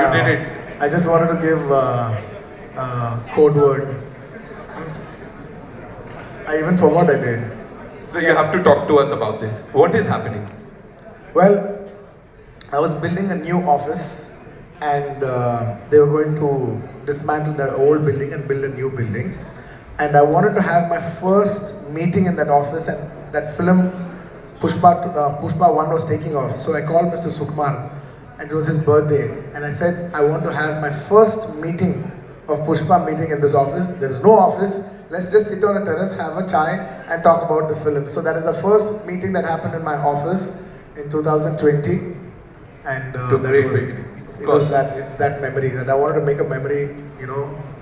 You did it. I just wanted to give code word. I even forgot I did. So you have to talk to us about this. What is happening? Well, I was building a new office, and they were going to dismantle the old building and build a new building. And I wanted to have my first meeting in that office, and that film Pushpa 1 was taking off. So I called Mr. Sukumar, and it was his birthday. And I said, I want to have my first meeting of Pushpa meeting in this office. There is no office. Let's just sit on a terrace, have a chai, and talk about the film. So that is the first meeting that happened in my office in 2020. And To that great was, beginnings. Of it course. was that, it's that memory that I wanted to make a memory,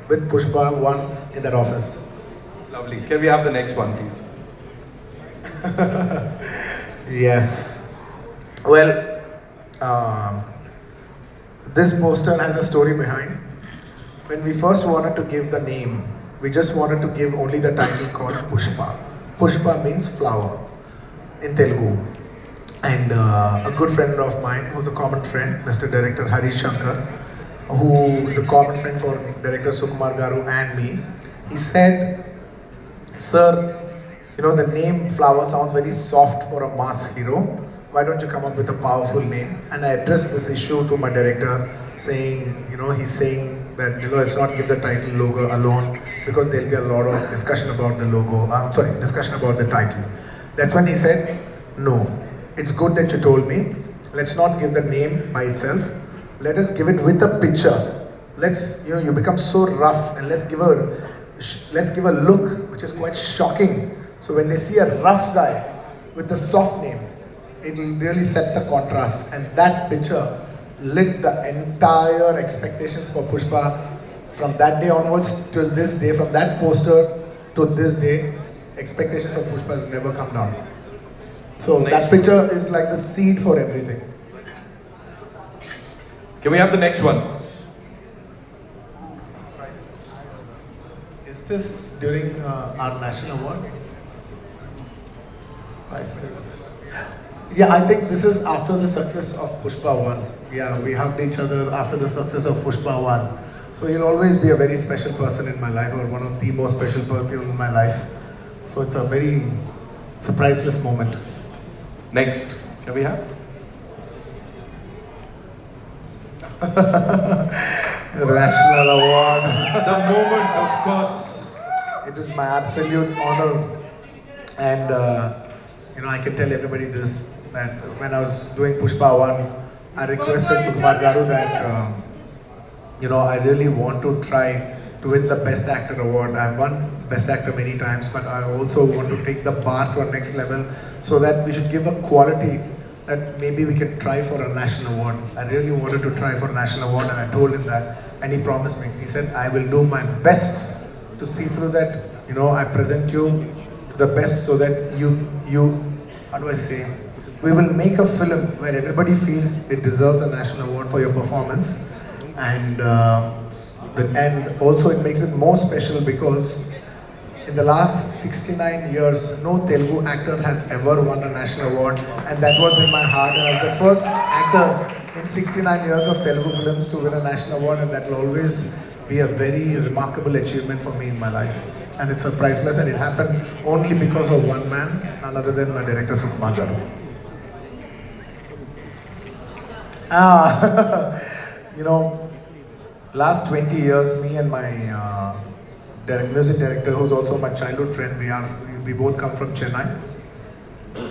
with Pushpa 1 in that office. Lovely. Can we have the next one, please? Yes. Well, this poster has a story behind. When we first wanted to give the name, we just wanted to give only the title called Pushpa. Pushpa means flower in Telugu. And a good friend of mine, who's a common friend, Mr. Director Harish Shankar, who is a common friend for Director Sukumar Garu and me, he said, Sir, the name Flower sounds very soft for a mass hero. Why don't you come up with a powerful name? And I addressed this issue to my director, saying, he's saying that, let's not give the title logo alone, because there'll be a lot of discussion about the logo, discussion about the title. That's when he said, no, it's good that you told me. Let's not give the name by itself. Let us give it with a picture. Let's, you become so rough, and let's give a look which is quite shocking. So when they see a rough guy with a soft name, it will really set the contrast. And that picture lit the entire expectations for Pushpa from that day onwards till this day. From that poster to this day, expectations of Pushpa has never come down. So Nice. that picture is like the seed for everything. Can we have the next one? Is this during our national award? Priceless. Yeah, I think this is after the success of Pushpa 1. Yeah, we hugged each other after the success of Pushpa 1. So he'll always be a very special person in my life, or one of the most special people in my life. So it's a priceless moment. Next. Can we have? National award. The moment, of course. It is my absolute honor, and I can tell everybody this, that when I was doing Pushpa 1, I requested Sukumar Garu that I really want to try to win the Best Actor award. I've won Best Actor many times, but I also want to take the bar to a next level, so that we should give a quality that maybe we can try for a national award. I really wanted to try for a national award, and I told him that, and he promised me. He said, I will do my best to see through that, I present you to the best, so that you, how do I say, we will make a film where everybody feels it deserves a national award for your performance. And also it makes it more special because in the last 69 years, no Telugu actor has ever won a national award, and that was in my heart. And I was the first actor in 69 years of Telugu films to win a national award, and that will always be a very remarkable achievement for me in my life. And it's a priceless, and it happened only because of one man, none other than my director Sukumar Garu. Last 20 years, me and my music director, who's also my childhood friend, we both come from Chennai.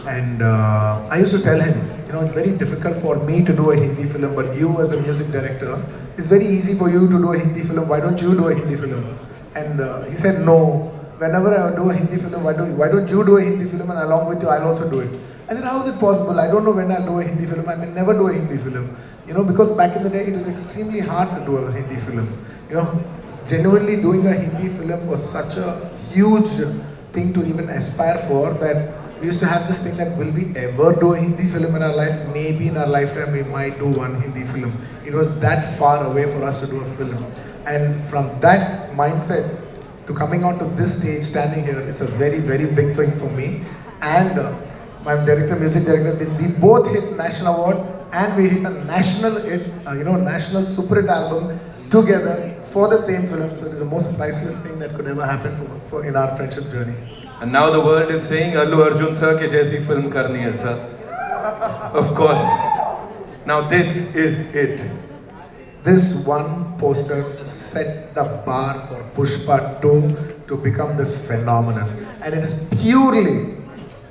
And I used to tell him, it's very difficult for me to do a Hindi film, but you as a music director, it's very easy for you to do a Hindi film. Why don't you do a Hindi film? And he said, no, whenever I do a Hindi film, why don't you do a Hindi film, and along with you, I'll also do it. I said, how is it possible? I don't know when I'll do a Hindi film. I may never do a Hindi film. Because back in the day, it was extremely hard to do a Hindi film. Genuinely doing a Hindi film was such a huge thing to even aspire for, that we used to have this thing that will we ever do a Hindi film in our life? Maybe in our lifetime we might do one Hindi film. It was that far away for us to do a film. And from that mindset to coming on to this stage, standing here, it's a very, very big thing for me. And my director, music director, we both hit national award. and we hit a national hit, national super hit album together for the same film. So it is the most priceless thing that could ever happen for in our friendship journey. And now the world is saying Allu Arjun sir ke jaisi film karni hai sir. Of course. Now this is it. This one poster set the bar for Pushpa 2 to become this phenomenon. And it is purely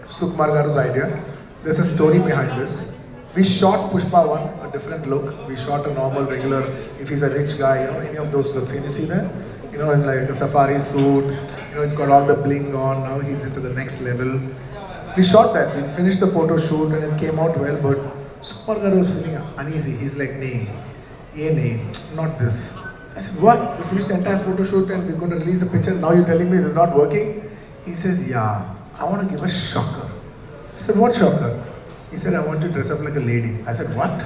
Sukumar Garu's idea. There's a story behind this. We shot Pushpa 1, a different look. We shot a normal, regular, if he's a rich guy, any of those looks. Can you see that? In like a safari suit, he's got all the bling on, now he's into the next level. We shot that, we finished the photo shoot and it came out well, but Sukumar Garu was feeling uneasy. He's like, not this. I said, what? We finished the entire photo shoot and we're going to release the picture. Now you're telling me this is not working? He says, yeah, I want to give a shocker. I said, what shocker? He said, I want to dress up like a lady. I said, what?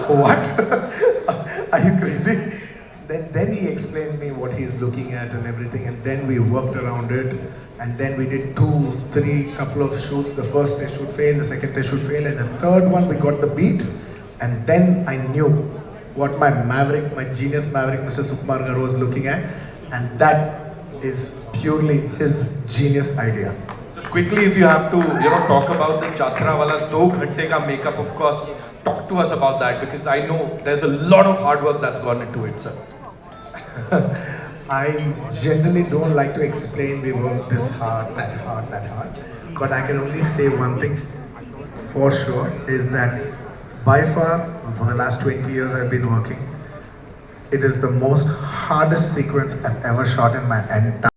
What? Are you crazy? Then he explained me what he's looking at and everything, and then we worked around it, and then we did 2, 3 couple of shoots. The first test shoot failed, the second test shoot failed, and the third one we got the beat, and then I knew what my genius maverick, Mr. Sukumar Garu was looking at, and that is purely his genius idea. So quickly, if you have to, talk about the Chatra wala 2 ghante ka makeup, of course, talk to us about that, because I know there's a lot of hard work that's gone into it, sir. I generally don't like to explain we work this hard, that hard, that hard. But I can only say one thing for sure is that by far, for the last 20 years I've been working, it is the most hardest sequence I've ever shot in my entire